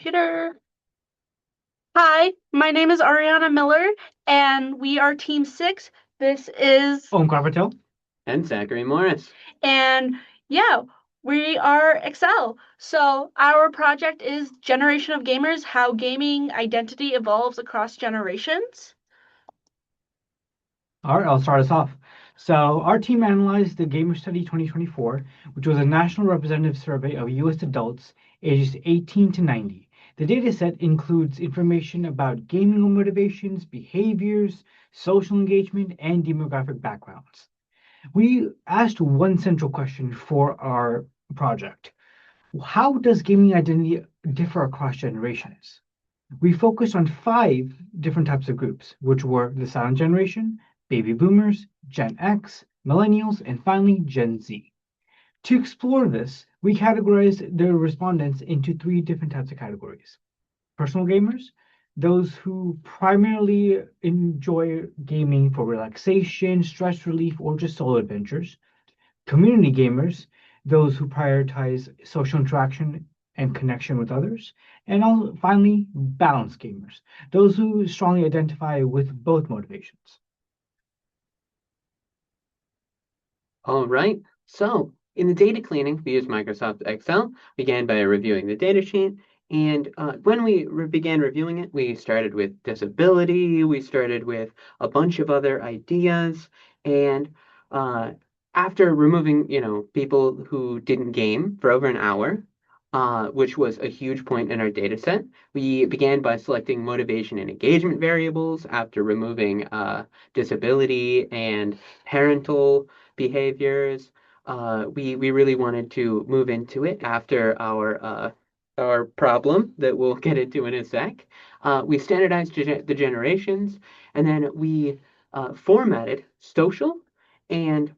Computer. Hi, my name is Arianna Miller, and we are Team 6. This is, Omkar Patil. And Zachary Morris. and yeah, we are Excel. So our project is Generation of Gamers, how gaming identity evolves across generations. All right, I'll start us off. So, our team analyzed the Gamer Study 2024, which was a national representative survey of U.S. adults ages 18 to 90. The data set includes information about gaming motivations, behaviors, social engagement, and demographic backgrounds. We asked one central question for our project. How does gaming identity differ across generations? We focused on five different types of groups, which were the silent generation, baby boomers, Gen X, millennials, and finally Gen Z. To explore this, we categorized the respondents into three different types of categories. Personal gamers, those who primarily enjoy gaming for relaxation, stress relief, or just solo adventures. Community gamers, those who prioritize social interaction and connection with others. And also, finally, balance gamers, those who strongly identify with both motivations. All right. So in the data cleaning, we used Microsoft Excel, began by reviewing the data sheet. And when we began reviewing it, we started with disability, we started with a bunch of other ideas. And after removing, people who didn't game for over an hour, which was a huge point in our data set, we began by selecting motivation and engagement variables after removing disability and parental behaviors. We really wanted to move into it after our problem that we'll get into in a sec. We standardized the generations, and then we formatted social and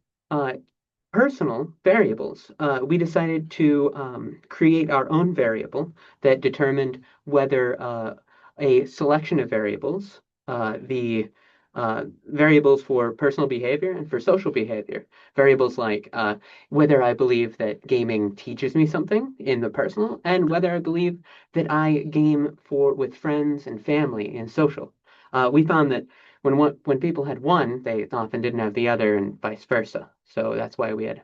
personal variables. We decided to create our own variable that determined whether a selection of variables, the variables for personal behavior and for social behavior. Variables like whether I believe that gaming teaches me something in the personal, and whether I believe that I game with friends and family and social. We found that when people had one, they often didn't have the other, and vice versa. So that's why we had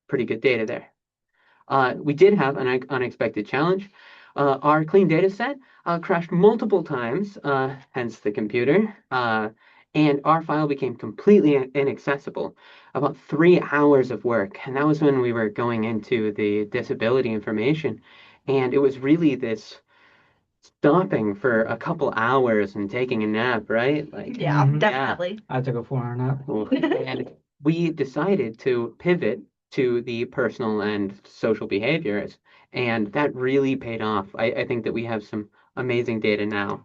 pretty good data there. We did have an unexpected challenge. Our clean data set crashed multiple times, hence the computer, and our file became completely inaccessible. About 3 hours of work, and that was when we were going into the disability information, and it was really this stopping for a couple hours and taking a nap, right? Like, Yeah, Mhm. definitely. I took a 4 hour nap. and we decided to pivot to the personal and social behaviors, and that really paid off. I think that we have some amazing data now.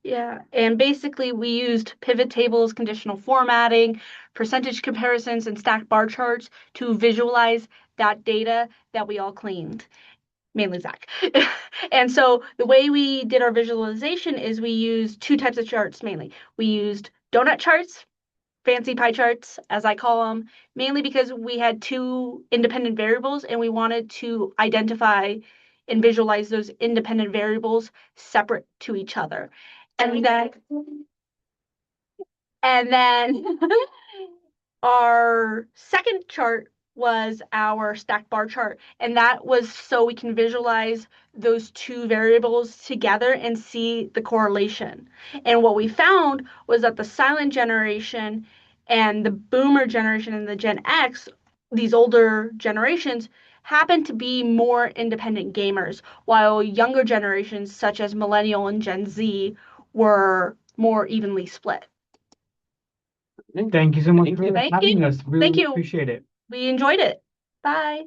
Yeah, and basically we used pivot tables, conditional formatting, percentage comparisons, and stacked bar charts to visualize that data that we all cleaned, mainly Zach. And so the way we did our visualization is we used two types of charts mainly. We used donut charts, fancy pie charts, as I call them, mainly because we had two independent variables and we wanted to identify and visualize those independent variables separate to each other. And then and then our second chart was our stack bar chart. And that was so we can visualize those two variables together and see the correlation. And what we found was that the silent generation and the boomer generation and the Gen X, these older generations, happen to be more independent gamers, while younger generations, such as Millennial and Gen Z, were more evenly split. Thank you so much Thank for you. Thank having you. us. Thank Really you. appreciate it. We enjoyed it. Bye.